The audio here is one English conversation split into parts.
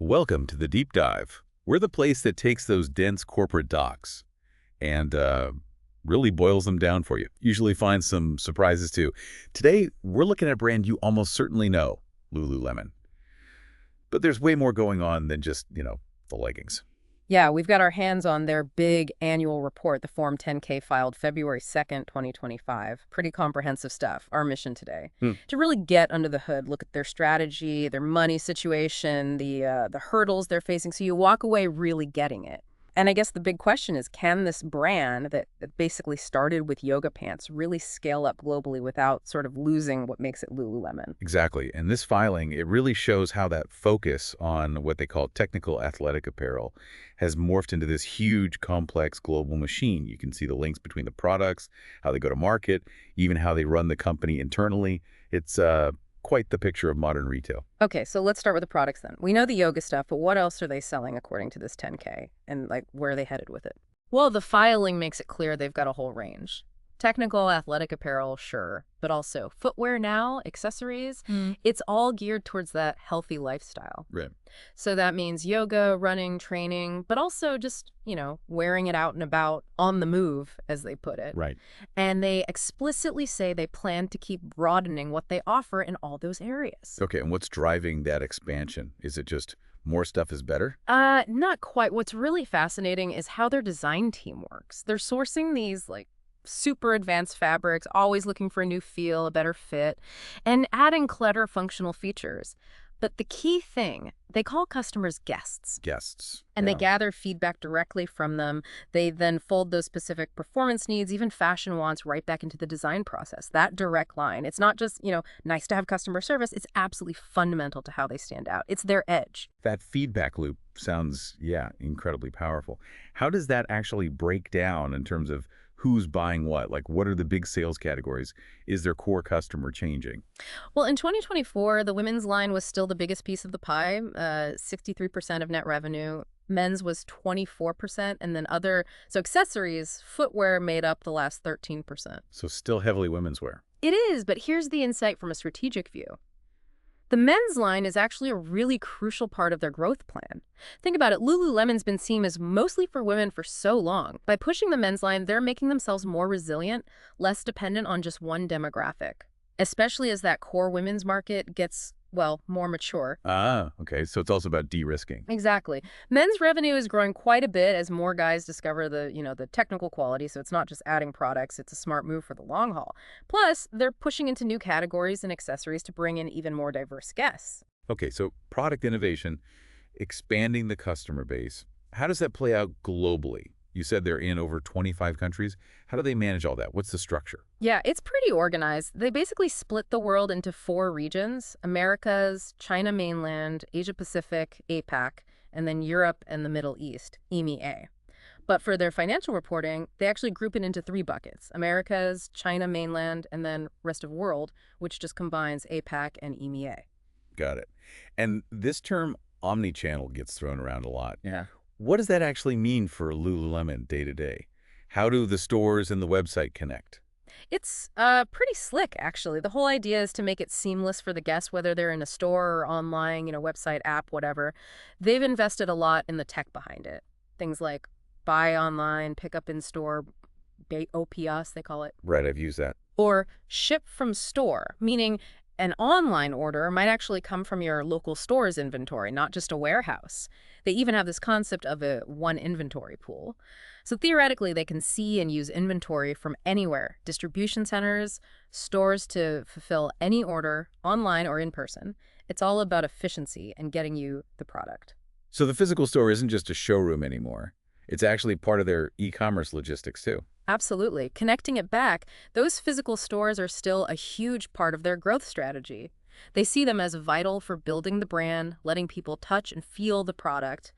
Welcome to the Deep Dive. We're the place that takes those dense corporate docs and really boils them down for you. Usually finds some surprises too. Today, we're looking at a brand you almost certainly know, Lululemon. But there's way more going on than just, the leggings. Yeah, we've got our hands on their big annual report, the Form 10K filed February 2nd, 2025. Pretty comprehensive stuff. Our mission today. To really get under the hood, look at their strategy, their money situation, the hurdles they're facing, so you walk away really getting it. And I guess the big question is, can this brand that basically started with yoga pants really scale up globally without sort of losing what makes it Lululemon? Exactly. And this filing, it really shows how that focus on what they call technical athletic apparel has morphed into this huge, complex global machine. You can see the links between the products, how they go to market, even how they run the company internally. It's quite the picture of modern retail. Okay, so let's start with the products then. We know the yoga stuff, but what else are they selling according to this 10K? And where are they headed with it? Well, the filing makes it clear they've got a whole range. Technical athletic apparel, sure, but also footwear now, accessories. It's all geared towards that healthy lifestyle. Right. So that means yoga, running, training, but also just, wearing it out and about, on the move, as they put it. Right. And they explicitly say they plan to keep broadening what they offer in all those areas. Okay, and what's driving that expansion? Is it just more stuff is better? Not quite. What's really fascinating is how their design team works. They're sourcing these, super advanced fabrics, always looking for a new feel, a better fit, and adding clever functional features. But the key thing, they call customers guests. Guests. And they gather feedback directly from them. They then fold those specific performance needs, even fashion wants, right back into the design process. That direct line. It's not just, nice to have customer service. It's absolutely fundamental to how they stand out. It's their edge. That feedback loop sounds, incredibly powerful. How does that actually break down in terms of who's buying what? What are the big sales categories? Is their core customer changing? Well, in 2024, the women's line was still the biggest piece of the pie, 63% of net revenue. Men's was 24%, and then so accessories, footwear made up the last 13%. So still heavily women's wear. It is, but here's the insight from a strategic view. The men's line is actually a really crucial part of their growth plan. Think about it, Lululemon's been seen as mostly for women for so long. By pushing the men's line, they're making themselves more resilient, less dependent on just one demographic, especially as that core women's market gets, more mature. Okay. So it's also about de-risking. Exactly. Men's revenue is growing quite a bit as more guys discover the technical quality, so it's not just adding products, it's a smart move for the long haul. Plus, they're pushing into new categories and accessories to bring in even more diverse guests. Okay, so product innovation, expanding the customer base. How does that play out globally? You said they're in over 25 countries. How do they manage all that? What's the structure? Yeah, it's pretty organized. They basically split the world into 4 regions: Americas, China mainland, Asia Pacific, APAC, and then Europe and the Middle East, EMEA. But for their financial reporting, they actually group it into 3 buckets: Americas, China mainland, and then rest of world, which just combines APAC and EMEA. Got it. And this term omnichannel gets thrown around a lot. Yeah. What does that actually mean for Lululemon day to day? How do the stores and the website connect? It's pretty slick, actually. The whole idea is to make it seamless for the guests, whether they're in a store or online, website, app, whatever. They've invested a lot in the tech behind it. Things like buy online, pick up in store, OPS, they call it. Right, I've used that. Or ship from store, meaning an online order might actually come from your local store's inventory, not just a warehouse. They even have this concept of a one inventory pool. So theoretically, they can see and use inventory from anywhere: distribution centers, stores to fulfill any order, online or in person. It's all about efficiency and getting you the product. So the physical store isn't just a showroom anymore. It's actually part of their e-commerce logistics too. Absolutely. Connecting it back, those physical stores are still a huge part of their growth strategy. They see them as vital for building the brand, letting people touch and feel the product,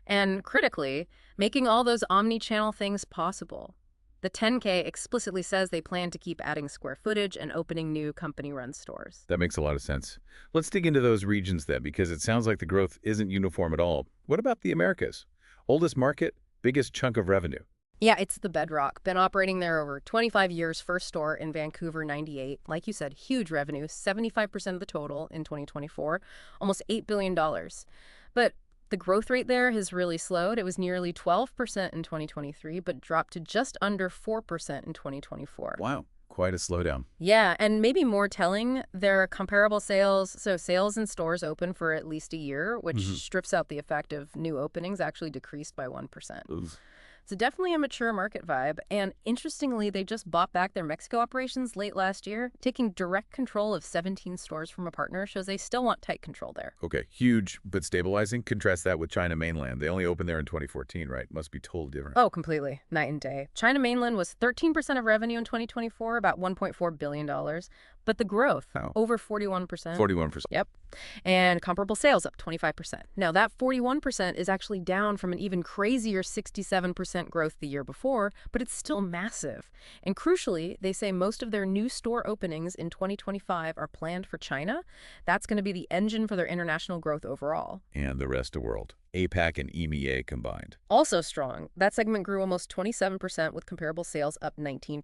and critically, making all those omni-channel things possible. The 10K explicitly says they plan to keep adding square footage and opening new company-run stores. That makes a lot of sense. Let's dig into those regions then, because it sounds like the growth isn't uniform at all. What about the Americas? Oldest market, biggest chunk of revenue. Yeah, it's the bedrock. Been operating there over 25 years. First store in Vancouver, 98. Like you said, huge revenue, 75% of the total in 2024, almost $8 billion. But The growth rate there has really slowed. It was nearly 12% in 2023, but dropped to just under 4% in 2024. Wow, quite a slowdown. Yeah, and maybe more telling, their comparable sales, so sales in stores open for at least a year, which strips out the effect of new openings, actually decreased by 1%. Oof. So definitely a mature market vibe. And interestingly, they just bought back their Mexico operations late last year. Taking direct control of 17 stores from a partner shows they still want tight control there. Okay, huge but stabilizing. Contrast that with China mainland. They only opened there in 2014, right? Must be totally different. Oh, completely. Night and day. China mainland was 13% of revenue in 2024, about $1.4 billion. But the growth, Wow. over 41%. 41%. Yep. And comparable sales up 25%. Now, that 41% is actually down from an even crazier 67% growth the year before, but it's still massive. And crucially, they say most of their new store openings in 2025 are planned for China. That's going to be the engine for their international growth overall. And the rest of the world. APAC and EMEA combined. Also strong. That segment grew almost 27% with comparable sales up 19%.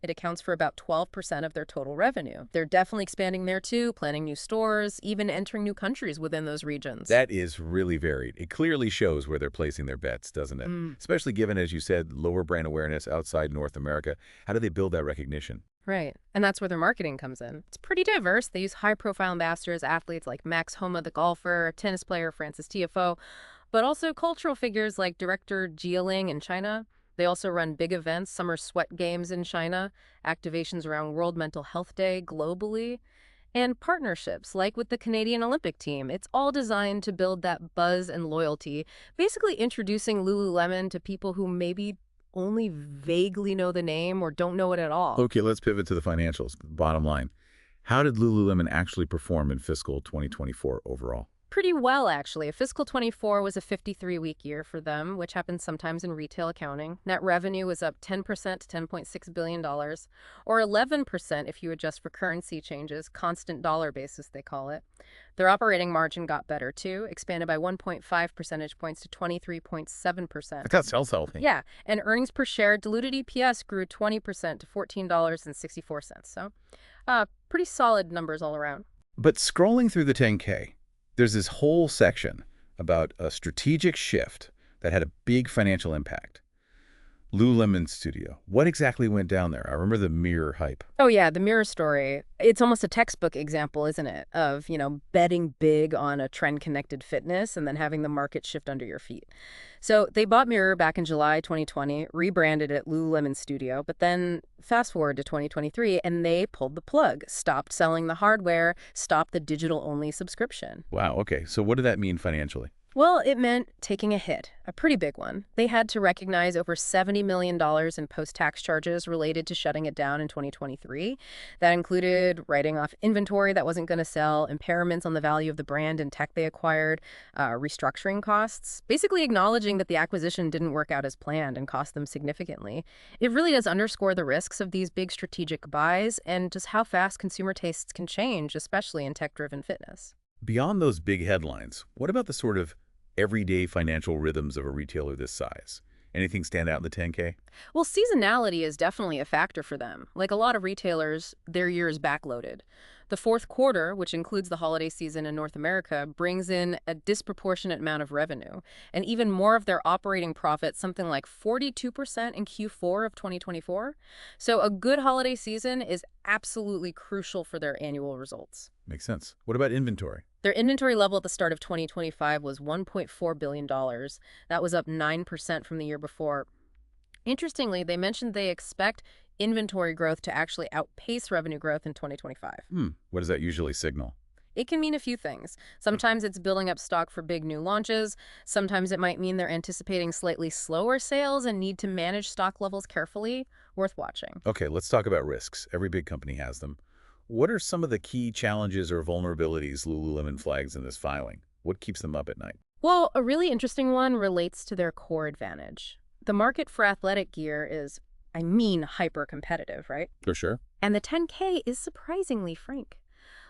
It accounts for about 12% of their total revenue. They're definitely expanding there too, planning new stores, even entering new countries within those regions. That is really varied. It clearly shows where they're placing their bets, doesn't it? Especially given, as you said, lower brand awareness outside North America. How do they build that recognition? Right. And that's where their marketing comes in. It's pretty diverse. They use high-profile ambassadors, athletes like Max Homa, the golfer, tennis player Francis Tiafoe, but also cultural figures like director Jia Ling in China. They also run big events, summer sweat games in China, activations around World Mental Health Day globally, and partnerships like with the Canadian Olympic team. It's all designed to build that buzz and loyalty, basically introducing Lululemon to people who maybe only vaguely know the name or don't know it at all. Okay, let's pivot to the financials. Bottom line, how did Lululemon actually perform in fiscal 2024 overall? Pretty well, actually. Fiscal 24 was a 53-week year for them, which happens sometimes in retail accounting. Net revenue was up 10% to $10.6 billion, or 11% if you adjust for currency changes, constant dollar basis they call it. Their operating margin got better too, expanded by 1.5 percentage points to 23.7%. That sounds healthy. Yeah, and earnings per share, diluted EPS grew 20% to $14.64. So, pretty solid numbers all around. But scrolling through the 10K, there's this whole section about a strategic shift that had a big financial impact. Lululemon Studio. What exactly went down there? I remember the mirror hype. Oh, yeah, the mirror story. It's almost a textbook example, isn't it, of, betting big on a trend-connected fitness and then having the market shift under your feet. So they bought Mirror back in July 2020, rebranded it Lululemon Studio, but then fast forward to 2023, and they pulled the plug, stopped selling the hardware, stopped the digital-only subscription. Wow, okay. So what did that mean financially? Well, it meant taking a hit, a pretty big one. They had to recognize over $70 million in post-tax charges related to shutting it down in 2023. That included writing off inventory that wasn't going to sell, impairments on the value of the brand and tech they acquired, restructuring costs, basically acknowledging that the acquisition didn't work out as planned and cost them significantly. It really does underscore the risks of these big strategic buys and just how fast consumer tastes can change, especially in tech-driven fitness. Beyond those big headlines, what about the sort of everyday financial rhythms of a retailer this size? Anything stand out in the 10K? Well, seasonality is definitely a factor for them. Like a lot of retailers, their year is backloaded. The fourth quarter, which includes the holiday season in North America, brings in a disproportionate amount of revenue. And even more of their operating profit, something like 42% in Q4 of 2024. So a good holiday season is absolutely crucial for their annual results. Makes sense. What about inventory? Their inventory level at the start of 2025 was $1.4 billion. That was up 9% from the year before. Interestingly, they mentioned they expect inventory growth to actually outpace revenue growth in 2025. What does that usually signal? It can mean a few things. Sometimes it's building up stock for big new launches. Sometimes it might mean they're anticipating slightly slower sales and need to manage stock levels carefully. Worth watching. Okay, let's talk about risks. Every big company has them. What are some of the key challenges or vulnerabilities Lululemon flags in this filing? What keeps them up at night? Well, a really interesting one relates to their core advantage. The market for athletic gear is, hyper-competitive, right? For sure. And the 10K is surprisingly frank.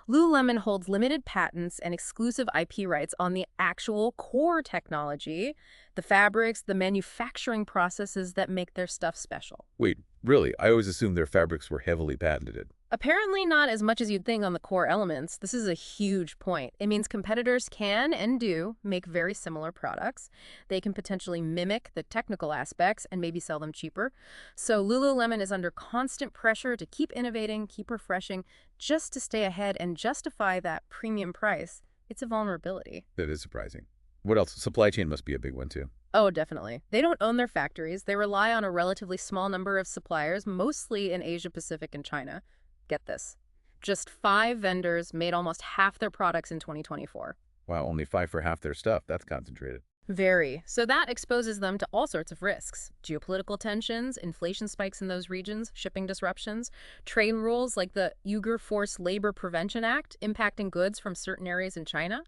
Lululemon holds limited patents and exclusive IP rights on the actual core technology, the fabrics, the manufacturing processes that make their stuff special. Wait, Really? I always assumed their fabrics were heavily patented. Apparently not as much as you'd think on the core elements. This is a huge point. It means competitors can and do make very similar products. They can potentially mimic the technical aspects and maybe sell them cheaper. So Lululemon is under constant pressure to keep innovating, keep refreshing, just to stay ahead and justify that premium price. It's a vulnerability. That is surprising. What else? Supply chain must be a big one, too. Oh, definitely. They don't own their factories. They rely on a relatively small number of suppliers, mostly in Asia Pacific and China. Get this. Just 5 vendors made almost half their products in 2024. Wow, only 5 for half their stuff. That's concentrated. Very. So that exposes them to all sorts of risks. Geopolitical tensions, inflation spikes in those regions, shipping disruptions, trade rules like the Uyghur Forced Labor Prevention Act impacting goods from certain areas in China.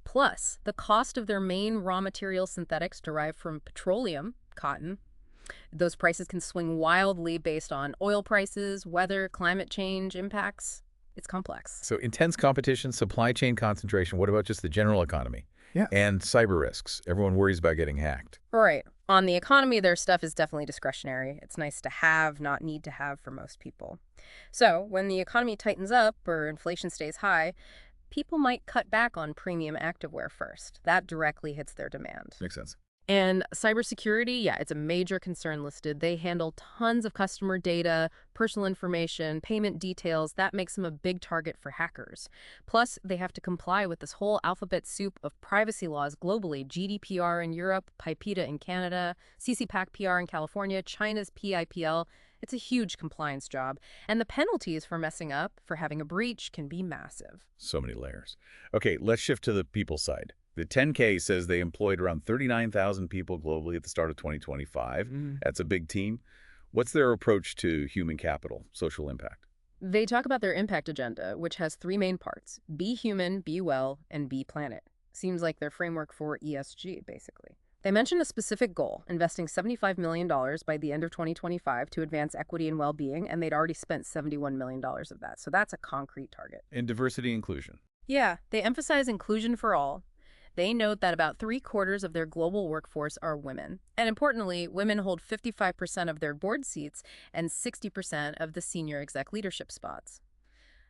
Plus, the cost of their main raw material synthetics derived from petroleum, cotton. Those prices can swing wildly based on oil prices, weather, climate change impacts. It's complex. So intense competition, supply chain concentration. What about just the general economy? Yeah. And cyber risks. Everyone worries about getting hacked. Right. On the economy, their stuff is definitely discretionary. It's nice to have, not need to have for most people. So when the economy tightens up or inflation stays high, people might cut back on premium activewear first. That directly hits their demand. Makes sense. And cybersecurity, yeah, it's a major concern listed. They handle tons of customer data, personal information, payment details. That makes them a big target for hackers. Plus, they have to comply with this whole alphabet soup of privacy laws globally. GDPR in Europe, PIPEDA in Canada, CCPAC PR in California, China's PIPL. It's a huge compliance job. And the penalties for messing up, for having a breach, can be massive. So many layers. Okay, let's shift to the people side. The 10K says they employed around 39,000 people globally at the start of 2025. That's a big team. What's their approach to human capital, social impact? They talk about their impact agenda, which has 3 main parts: be human, be well, and be planet. Seems like their framework for ESG, basically. They mentioned a specific goal, investing $75 million by the end of 2025 to advance equity and well-being, and they'd already spent $71 million of that. So that's a concrete target. And diversity inclusion. Yeah, they emphasize inclusion for all. They note that about 3/4 of their global workforce are women. And importantly, women hold 55% of their board seats and 60% of the senior exec leadership spots.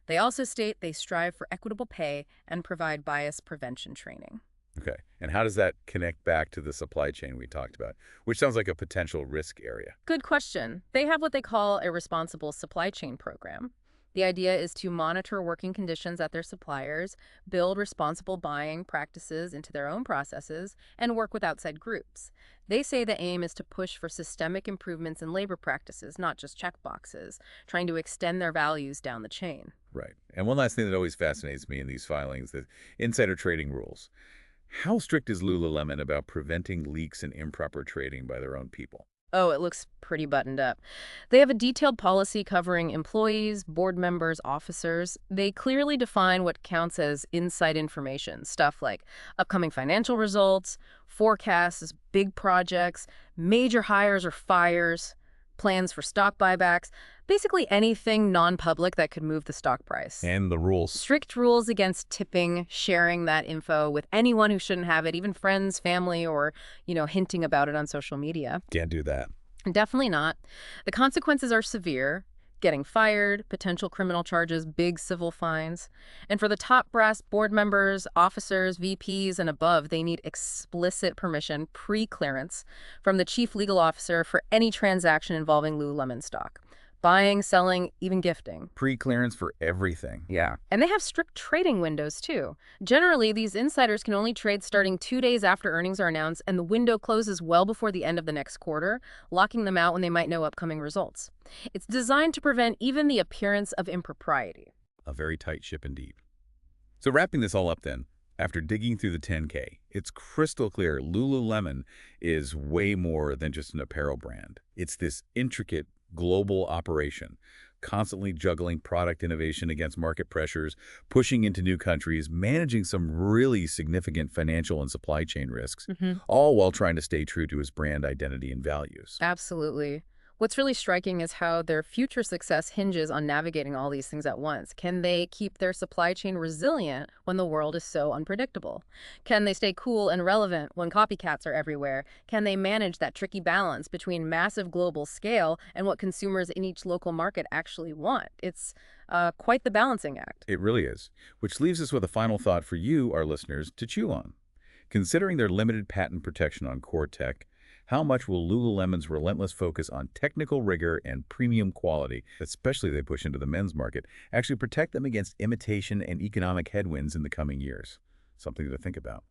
They also state they strive for equitable pay and provide bias prevention training. Okay. And how does that connect back to the supply chain we talked about, which sounds like a potential risk area? Good question. They have what they call a responsible supply chain program. The idea is to monitor working conditions at their suppliers, build responsible buying practices into their own processes, and work with outside groups. They say the aim is to push for systemic improvements in labor practices, not just checkboxes, trying to extend their values down the chain. Right. And one last thing that always fascinates me in these filings, the insider trading rules. How strict is Lululemon about preventing leaks and improper trading by their own people? Oh, it looks pretty buttoned up. They have a detailed policy covering employees, board members, officers. They clearly define what counts as inside information, stuff like upcoming financial results, forecasts, big projects, major hires or fires, plans for stock buybacks, basically anything non-public that could move the stock price. And the rules. Strict rules against tipping, sharing that info with anyone who shouldn't have it, even friends, family, or, hinting about it on social media. Can't do that. Definitely not. The consequences are severe: getting fired, potential criminal charges, big civil fines. And for the top brass board members, officers, VPs, and above, they need explicit permission, pre-clearance, from the chief legal officer for any transaction involving Lululemon stock. Buying, selling, even gifting. Pre-clearance for everything. Yeah. And they have strict trading windows, too. Generally, these insiders can only trade starting 2 days after earnings are announced, and the window closes well before the end of the next quarter, locking them out when they might know upcoming results. It's designed to prevent even the appearance of impropriety. A very tight ship indeed. So wrapping this all up then, after digging through the 10K, it's crystal clear Lululemon is way more than just an apparel brand. It's this intricate global operation, constantly juggling product innovation against market pressures, pushing into new countries, managing some really significant financial and supply chain risks, all while trying to stay true to his brand identity and values. Absolutely. What's really striking is how their future success hinges on navigating all these things at once. Can they keep their supply chain resilient when the world is so unpredictable? Can they stay cool and relevant when copycats are everywhere? Can they manage that tricky balance between massive global scale and what consumers in each local market actually want? It's quite the balancing act. It really is. Which leaves us with a final thought for you, our listeners, to chew on. Considering their limited patent protection on core tech, how much will Lululemon's relentless focus on technical rigor and premium quality, especially they push into the men's market, actually protect them against imitation and economic headwinds in the coming years? Something to think about.